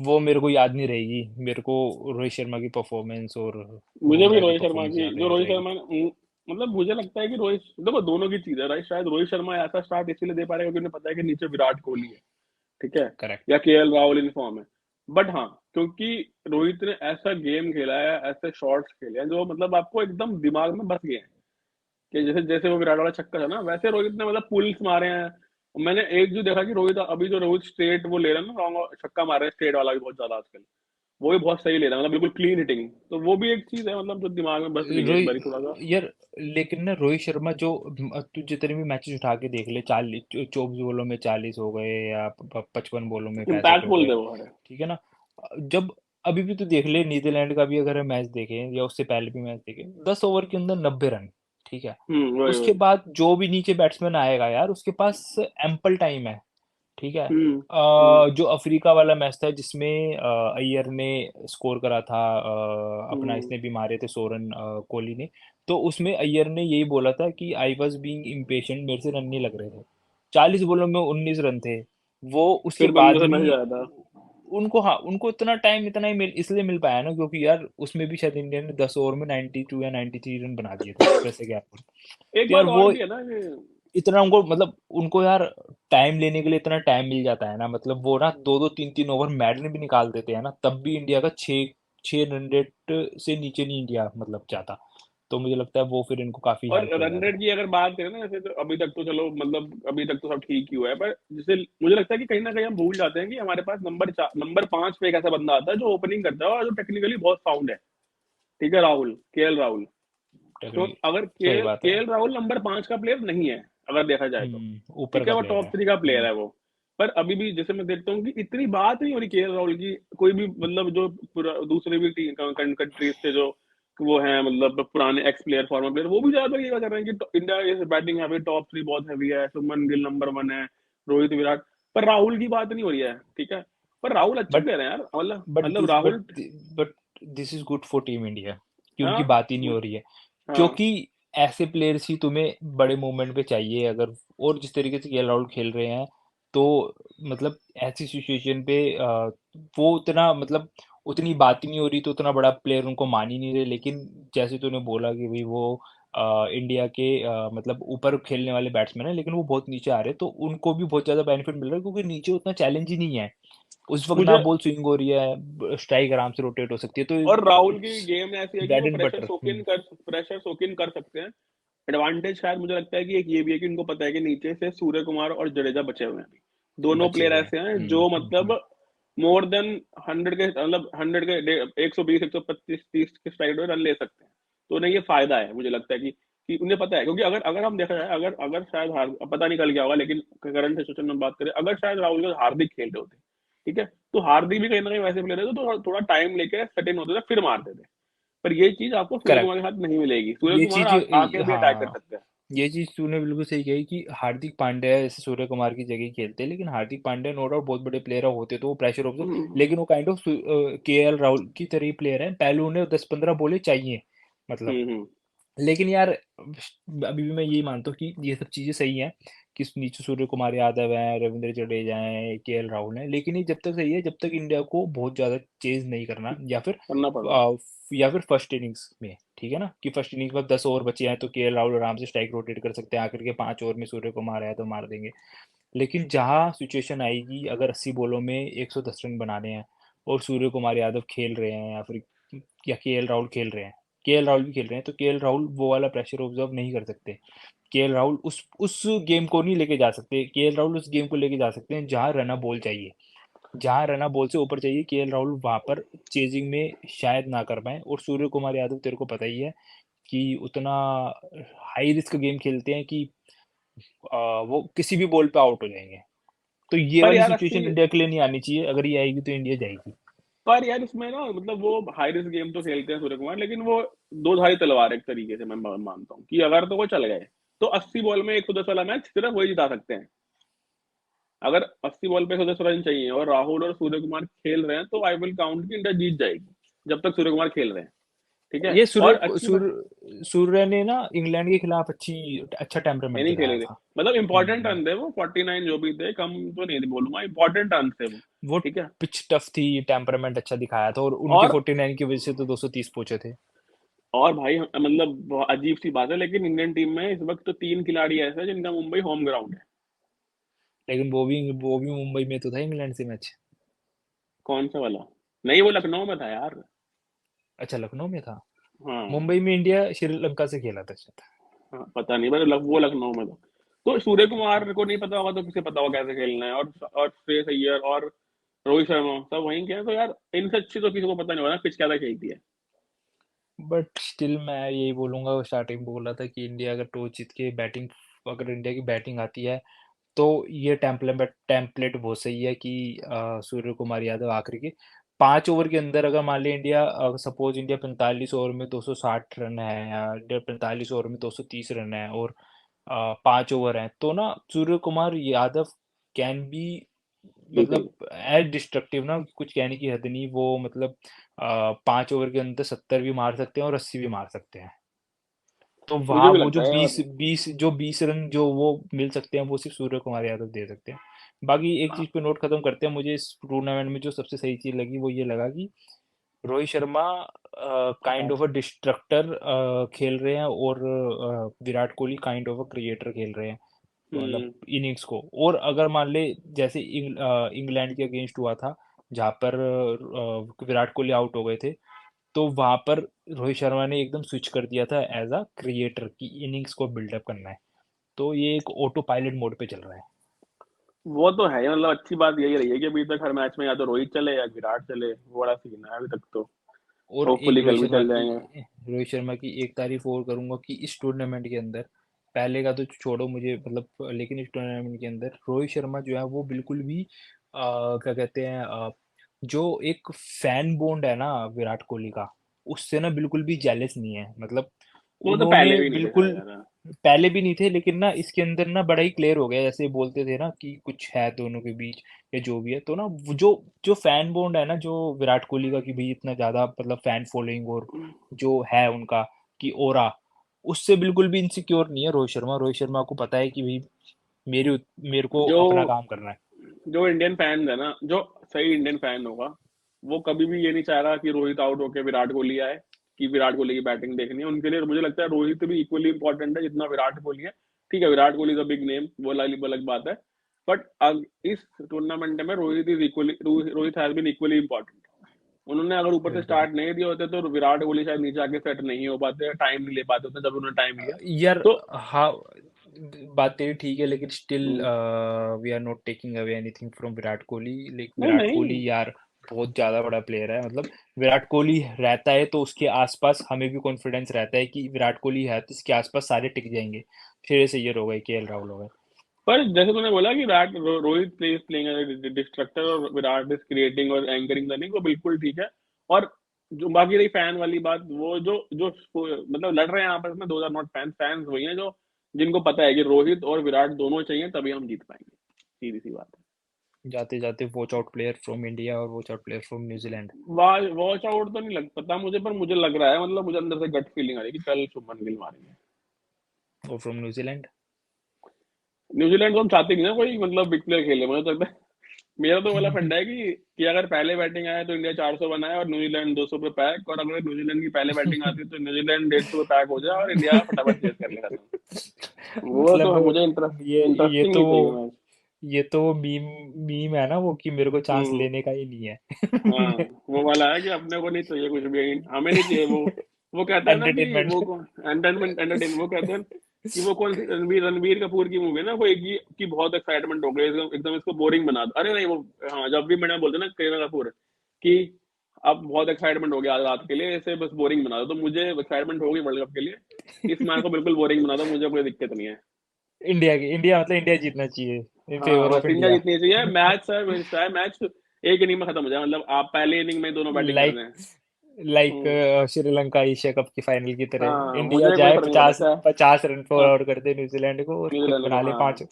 वो मेरे को याद नहीं रहेगी, मेरे को रोहित शर्मा की परफॉर्मेंस और मुझे भी बुमराह की रोहित शर्मा परफॉर्मेंस की, ज़्यादा जो याद रोहित रहेगी। शर्मा ने मतलब मुझे लगता है कि रोहित, देखो दोनों की चीज है राइट, शायद रोहित शर्मा ऐसा स्टार्ट इसीलिए दे पा रहा है क्योंकि उन्हें पता है कि नीचे विराट कोहली है, ठीक है, करेक्ट। या केएल राहुल इन फॉर्म है। बट हाँ, क्योंकि रोहित ने ऐसा गेम खेला है, ऐसे शॉट्स खेले हैं जो मतलब आपको एकदम दिमाग में बस गए हैं, कि जैसे जैसे वो विराट वाला छक्का था ना, वैसे रोहित ने मतलब पुल्स मारे हैं। मैंने एक जो देखा कि रोहित अभी जो रोहित स्ट्रेट वो ले रहा है ना, लॉन्ग छक्का मार रहे हैं स्ट्रेट वाला भी बहुत ज्यादा आजकल, वो भी बहुत सही ले रहा है, मतलब बिल्कुल क्लीन हिटिंग। तो वो भी एक चीज है मतलब जो दिमाग में बस गई है एक बारी थोड़ा सा। रोहित यार, लेकिन ना रोहित शर्मा जो तू जितने भी मैचेस उठा के देख ले, 40 24 बॉलों में 40 हो गए या 55 बॉलों में 65 हो इम्पैक्टफुल गए, थे वो हमारे। ठीक है ना। जब अभी भी तो देख ले, नीदरलैंड का भी अगर हम मैच देखें या उससे पहले भी मैच देखें, 10 ओवर के अंदर 90 रन, ठीक है। वही उसके वही। बाद जो भी नीचे बैट्समैन आएगा यार, उसके पास एम्पल टाइम है, ठीक है। हम्म हम्म जो अफ्रीका वाला मैच था जिसमें अय्यर ने स्कोर करा था, अपना हम्म। इसने भी मारे थे 100 रन, कोहली ने। तो उसमें अय्यर ने यही बोला था कि आई वॉज बीइंग इम्पेशेंट, मेरे से रन नहीं लग रहे थे। 40 बॉलों में 19 रन थे वो। उसके फिर बाद बंगलों से भी मैसेज आया था। उनको, हाँ, उनको इतना टाइम इतना ही मिल इसलिए मिल पाया ना, क्योंकि यार उसमें भी शायद इंडिया ने 10 ओवर में 92 या 93 रन बना दिए थे वैसे गैप में। एक तो यार बात और वो भी है ना कि इतना उनको, मतलब उनको यार टाइम लेने के लिए इतना टाइम मिल जाता है ना, मतलब वो ना 2 2 3 3 ओवर मैडन भी निकाल देते हैं ना, तब भी इंडिया का 6 6 रन रेट से नीचे नहीं इंडिया मतलब जाता। तो मुझे लगता है वो फिर इनको काफी और हेल्प कर रन जाता रेट है। की अगर बात करें ना, जैसे तो अभी तक तो चलो मतलब अभी तक तो सब ठीक ही हुआ है, पर जैसे मुझे लगता है कि कहीं ना कहीं हम भूल जाते हैं कि हमारे पास नंबर 5 पे एक ऐसा बंदा आता है जो ओपनिंग करता है और जो टेक्निकली बहुत साउंड है। ठीक है, राहुल, केएल राहुल। तो टेक्निक अगर सही केएल बात है। केएल राहुल नंबर 5 का प्लेयर नहीं है, अगर देखा जाए तो। ऊपर ठीक है, का वो प्लेयर है। टॉप 3 का प्लेयर है वो। पर अभी भी जैसे मैं देखता हूँ कि इतनी बात नहीं हो रही केएल राहुल की, कोई भी मतलब जो दूसरे भी कंट्रीज से जो वो है, मतलब पुराने एक्स प्लेयर फॉर्मर प्लेयर, वो भी ज्यादातर ये कर रहे हैं कि India is batting heavy, top 3 बहुत हैवी है, शुभमन गिल नंबर 1 है, रोहित विराट। पर राहुल की बात नहीं हो रही है, ठीक है। पर राहुल अच्छे बट प्लेयर है यार, मतलब बट मतलब this Rahul. But this is good for team India कि उनकी हाँ बात ही नहीं हो रही है, हाँ। क्योंकि ऐसे प्लेयर्स ही तुम्हें बड़े मोमेंट पे चाहिए अगर। और जिस तरीके से केएल राहुल खेल रहे हैं, तो मतलब ऐसी सिचुएशन पे वो उतना मतलब उतनी बात ही नहीं हो रही, तो उतना बड़ा प्लेयर उनको मान ही नहीं रहे। लेकिन जैसे तूने बोला कि भाई वो इंडिया के मतलब ऊपर खेलने वाले बैट्समैन है, लेकिन वो बहुत नीचे आ रहे हैं, तो उनको भी बहुत ज़्यादा बेनिफिट मिल रहा है, क्योंकि नीचे उतना चैलेंज ही नहीं है। उस वक्त ना मुझे बॉल स्विंग हो रही है, स्ट्राइक आराम से रोटेट हो सकती है, तो और राहुल इट्स की गेम ऐसी है कि वो ब्रेड एंड बटर। प्रेशर सोक इन कर सकते हैं। एडवांटेज शायद मुझे लगता है कि एक ये भी है कि उनको पता है कि नीचे से सूर्य कुमार और जडेजा बचे हुए हैं अभी। दोनों बचे प्लेयर हुए हैं। ऐसे हैं जो मतलब मोर देन 100 के मतलब 100 के 120 125 30 के स्ट्राइक रन ले सकते हैं। तो उन्हें ये फायदा है, मुझे लगता है कि उन्हें पता है, क्योंकि अगर अगर हम देखा जाए, अगर अगर शायद हार, अब पता नहीं कल क्या होगा, लेकिन करंट सिचुएशन में बात करें, अगर शायद राहुल और हार्दिक खेल रहे होते, ठीक है, तो हार्दिक भी कहीं ना कहीं वैसे प्लेयर है तो थोड़ा टाइम लेके सेट इन होते थे फिर मारते थे। पर ये चीज आपको सूर्य कुमार करेक्ट। के साथ नहीं मिलेगी, सूर्य ये कुमार चीज आके भी अटैक कर हाँ, सकते हैं। ये चीज तूने बिल्कुल सही कही कि हार्दिक पांड्या ऐसे सूर्य कुमार की जगह ही खेलते हैं, लेकिन हार्दिक पांड्या नो डाउट बहुत बड़े प्लेयर होते तो वो प्रेशर ऑफ, हम्म लेकिन वो काइंड ऑफ केएल राहुल की तरह ही प्लेयर है, पहले उन्हें 10 15 बॉले चाहिए मतलब। हम्म। लेकिन यार अभी भी मैं यही मानता हूँ कि ये सब चीज़ें सही हैं कि नीचे सूर्य कुमार यादव हैं, रविंद्र जडेजा हैं, केएल राहुल हैं, लेकिन ये जब तक सही है जब तक इंडिया को बहुत ज़्यादा चेज नहीं करना, करना पड़ रहा है। आ, या फिर फर्स्ट इनिंग्स में, ठीक है ना, कि फर्स्ट इनिंग्स में 10 ओवर बचे हैं तो केएल राहुल आराम से स्ट्राइक रोटेट कर सकते हैं, आखिर के 5 ओवर में सूर्य कुमार है तो मार देंगे। लेकिन जहाँ सिचुएशन आएगी अगर 80 बॉलों में 110 रन बनाने हैं और सूर्य कुमार यादव खेल रहे हैं या केएल राहुल खेल रहे हैं, केएल राहुल भी खेल रहे हैं, तो केएल राहुल वो वाला प्रेशर ऑब्जर्व नहीं कर सकते। केएल राहुल उस गेम को नहीं लेके जा सकते। केएल राहुल उस गेम को लेके जा सकते हैं जहां रना बॉल चाहिए, जहां रना बॉल से ऊपर चाहिए, केएल राहुल वहां पर चेजिंग में शायद ना कर पाए। और सूर्य कुमार यादव तेरे को पता ही है कि उतना हाई रिस्क गेम खेलते हैं कि वो किसी भी बॉल पे आउट हो जाएंगे। तो ये पर वाली यार सिचुएशन 80 इंडिया के लिए नहीं आनी चाहिए, अगर ये आएगी तो इंडिया जाएगी। पर यार इसमें ना मतलब वो हाई रिस्क गेम तो खेलते हैं सूर्य कुमार, लेकिन वो दो धारी तलवार एक तरीके से मैं मानता हूँ कि अगर तो वो चल गए तो 80 बॉल में 110 वाला मैच सिर्फ वही जिता सकते हैं। अगर 80 बॉल पे 110 रन चाहिए और राहुल और सूर्य कुमार खेल रहे हैं तो आई विल काउंट कि इंडिया जीत जाएगी, जब तक सूर्य कुमार खेल रहे हैं। ठीक है। ये और अच्छी बात, सूर्य ने ना इंग्लैंड के खिलाफ अच्छा टेम्परामेंट नहीं खेले दिखाया थे, था। मतलब इंपॉर्टेंट हम्म, रन थे वो, 49 जो भी थे, कम तो नहीं बोलूंगा, इंपॉर्टेंट रन थे वो। वो ठीक है। पिच टफ थी, टेम्परामेंट अच्छा दिखाया था, और उनके और 49 की वजह से तो 230 पहुंचे थे। और भाई मतलब बहुत अजीब सी बात है, लेकिन इंडियन टीम में इस वक्त तो 3 खिलाड़ी ऐसे हैं जिनका मुंबई होम ग्राउंड है। लेकिन वो भी मुंबई में तो था इंग्लैंड से मैच। कौन सा वाला? नहीं, वो लखनऊ में था यार। अच्छा, लखनऊ में था। हाँ। मुंबई में इंडिया श्रीलंका से खेला था शायद। हाँ, पता नहीं, पर वो लखनऊ में था। तो सूर्य कुमार को नहीं पता होगा तो किसे पता होगा कैसे खेलना है? और श्रेयस अय्यर और रोहित शर्मा सब वहीं के हैं, तो यार इनसे अच्छी तो किसी को पता नहीं होगा ना पिच क्या खेलती है। बट स्टिल मैं यही बोलूंगा, स्टार्टिंग में बोला था कि इंडिया अगर टॉस जीत के बैटिंग, अगर इंडिया की बैटिंग आती है तो ये टेम्पलेट बहुत सही है कि सूर्य कुमार यादव आखिरी के 5 ओवर के अंदर, अगर मान लिया इंडिया, सपोज इंडिया 45 ओवर में 260 रन है, या 45 ओवर में 230 रन है, और 5 ओवर है, तो ना सूर्य कुमार यादव कैन बी, बिल्कुल। मतलब एज डिस्ट्रक्टिव ना, कुछ कहने की हद नहीं वो, मतलब 5 ओवर के अंदर 70 भी मार सकते हैं और 80 भी मार सकते हैं। तो मुझे वहाँ भी वो जो लगता है। और 20 रन जो वो मिल सकते हैं वो सिर्फ सूर्य कुमार यादव दे सकते हैं। बाकी एक चीज पे नोट खत्म करते हैं, मुझे इस टूर्नामेंट में जो सबसे सही चीज लगी वो ये लगा कि Rohit Sharma kind of a destructor खेल रहे हैं, और Virat Kohli kind of a creator खेल रहे हैं, मतलब हम्म। इनिंग्स को। और अगर मान ले जैसे इंग्लैंड के अगेंस्ट हुआ था, जहाँ पर विराट कोहली आउट हो गए थे, तो वहां पर रोहित शर्मा ने एकदम स्विच कर दिया था एज अ क्रिएटर की, इनिंग्स को बिल्डअप करना है। तो ये एक ऑटो पायलट मोड पे चल रहा है। वो तो है ही, मतलब अच्छी बात यही रही है कि अभी तक हर मैच में या तो रोहित चले या विराट चले, वो बड़ा सीन है अभी तक तो। और एक होपफुली कल भी चल जाएंगे। रोहित शर्मा की एक तारीफ और करूंगा कि इस टूर्नामेंट के अंदर, पहले का तो छोड़ो मुझे, मतलब लेकिन इस टूर्नामेंट के अंदर रोहित शर्मा जो है वो बिल्कुल भी क्या कहते हैं, जो एक फैन बॉन्ड है ना विराट कोहली का, उससे ना बिल्कुल भी जेलस नहीं है, मतलब वो तो पहले उन्होंने भी नहीं देखा बिल्कुल, यार। पहले भी नहीं थे, लेकिन ना इसके अंदर ना बड़ा ही क्लियर हो गया, जैसे बोलते थे ना कि कुछ है दोनों के बीच या जो भी है, तो ना जो जो फैन बॉन्ड है ना जो विराट कोहली का, कि भाई इतना ज्यादा मतलब फैन फॉलोइंग, और जो है उनका कि ओरा, उससे बिल्कुल भी इनसिक्योर नहीं है रोहित शर्मा। रोहित शर्मा को पता है कि भाई मेरे को जो अपना काम करना है। जो इंडियन फैन है ना, जो सही इंडियन फैन होगा, वो कभी भी ये नहीं चाह रहा कि रोहित आउट होके विराट कोहली आए, कि विराट कोहली की बैटिंग देखनी है। उनके लिए मुझे लगता है रोहित भी इक्वली इंपॉर्टेंट है जितना विराट कोहली है। ठीक है, Virat Kohli is a big name, वो अलग अलग बात है। बट अब इस टूर्नामेंट में Rohit is equally, Rohit has been equally important. उन्होंने अगर ऊपर से बिल्कुल स्टार्ट नहीं दिए होते तो विराट कोहली शायद नीचे आके सेट नहीं हो पाते, टाइम नहीं ले पाते होते जब उन्होंने टाइम लिया। यार, तो हाँ, बात तेरी ठीक है, लेकिन still hmm, we are not taking away anything from Virat Kohli. लेकिन नहीं विराट कोहली नहीं। यार बहुत ज्यादा बड़ा प्लेयर है, मतलब विराट कोहली रहता है तो उसके आसपास हमें भी कॉन्फिडेंस रहता है कि विराट कोहली है तो इसके आसपास सारे टिक जाएंगे। श्रेयस अय्यर हो गए, केएल राहुल हो गए। पर जैसे तूने बोला कि रोहित प्लेज प्लेइंग डिस्ट्रक्टर और विराट इज क्रिएटिंग और एंकरिंग द इनिंग, वो बिल्कुल ठीक है। और जो बाकी रही फैन वाली बात, वो जो जो मतलब लड़ रहे हैं आपस में, दो आर नॉट फैंस, फैंस वही हैं जो जिनको पता है कि रोहित और विराट दोनों चाहिए तभी हम जीत पाएंगे। सीधी सी बात है। जाते जाते watch out player from India और watch out player from New Zealand. Watch out तो नहीं लग पता मुझे, पर मुझे लग रहा है, मतलब मुझे अंदर से गट फीलिंग आ रही है कि कल शुभमन गिल मारेंगे। और फ्रॉम न्यूजीलैंड। न्यूजीलैंड को हम चाहते नहीं ना कोई मतलब बिग प्लेयर खेले, मुझे तो लगता है। मेरा तो वाला फंडा है कि अगर पहले बैटिंग आए तो इंडिया 400 बनाए और न्यूजीलैंड 200 पे पैक, और अगर न्यूजीलैंड की पहले बैटिंग आती है तो न्यूजीलैंड 150 पे पैक हो जाए और इंडिया फटाफट चेस कर ले खत्म। वो तो मतलब मुझे ये इंटरेस्टिंग तो नहीं चाहिए मैच। ये तो मीम मीम है ना वो, कि मेरे को चांस हम्म। लेने का ही नहीं हाँ, है। वो वाला है कि अपने को नहीं चाहिए कुछ भी, हमें नहीं चाहिए वो कहता है ना कि एंटरटेनमेंट। वो एंटरटेनमेंट एंटरटेन वो कहते हैं कि वो कौन सी रणवीर कपूर की मूवी है ना, वो एक की बहुत एक्साइटमेंट हो गई एकदम एकदम, इसको बोरिंग बना दो। अरे नहीं वो, हाँ, जब भी मैंने बोलते ना करीना कपूर कि अब बहुत एक्साइटमेंट हो गया आज रात के लिए, इसे बस बोरिंग बना दो, तो मुझे एक्साइटमेंट हो गई वर्ल्ड कप के लिए, इस मैच को बिल्कुल बोरिंग बना दो, मुझे कोई दिक्कत नहीं है। इंडिया मतलब इंडिया जीतना चाहिए इन हाँ, फेवर ऑफ बस इंडिया इंडिया। जीतनी चाहिए। मैच सर चाहे मैच एक इनिंग में खत्म हो जाए, मतलब आप पहले इनिंग में दोनों बैटिंग कर लाइक रहे हैं। लाइक हम्म, श्रीलंका एशिया कप की फाइनल की तरह, हाँ, इंडिया मुझे कोई जाए फर्क नहीं पड़ता 50 चाहे। 50 रन पर हाँ, आउट कर दे न्यूजीलैंड को और खुद न्यूजीलैंड को, बना ले हाँ, 5।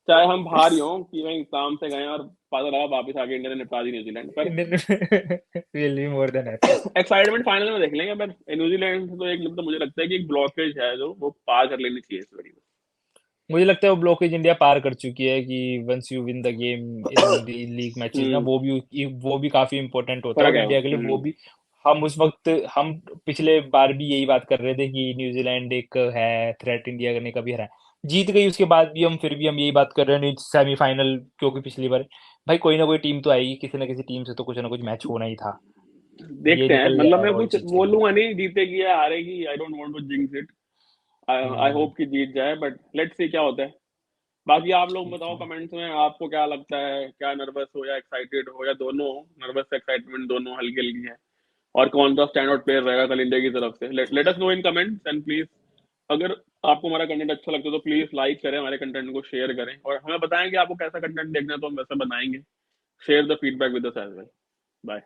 चाहे हम बाहर ही हों कि वहीं काम से गए और पता लगा वापस आके इंडिया ने निपटा दी न्यूजीलैंड पर। Indian will be more than happy. Excitement final में देख लेंगे, पर न्यूजीलैंड से तो एक, तो मुझे लगता है कि एक ब्लॉकेज है जो वो पार कर लेनी चाहिए इस बारी में। मुझे लगता है वो ब्लॉकेज इंडिया पार कर चुकी है, कि once you win the game in the league matches ना, हम्म। वो भी काफी इंपॉर्टेंट होता है, फर्क और है वो। इंडिया के लिए वो भी। हम उस वक्त, हम पिछले बार भी यही बात कर रहे थे कि न्यूजीलैंड एक है थ्रेट इंडिया करने का भी हरा है। जीत गई उसके बाद भी हम फिर भी हम यही बात कर रहे हैं सेमीफाइनल, क्योंकि पिछली बार भाई कोई ना कोई टीम तो आएगी, किसी ना किसी टीम से तो कुछ ना कुछ मैच होना ही था। ये देखते हैं, निकल मतलब जाए मैं और कुछ जीत जाए। बोलूंगा नहीं जीतेगी या हारेगी, I don't want to jinx it. I hmm. Hope कि जीत जाए, बट लेट्स सी क्या होता है। बाकी आप लोग ठीक बताओ है। कमेंट्स में, आपको क्या लगता है, क्या नर्वस हो या एक्साइटेड हो या दोनों हो? नर्वस एक्साइटमेंट दोनों हल्की हल्की है। और कौन सा स्टैंड आउट प्लेयर रहेगा कल इंडिया की तरफ से? Let us know in comments, and please अगर आपको हमारा कंटेंट अच्छा लगता है तो प्लीज लाइक करें, हमारे कंटेंट को शेयर करें, और हमें बताएं कि आपको कैसा कंटेंट देखना है, तो हम वैसा बनाएंगे। Share the feedback with us as well. Bye.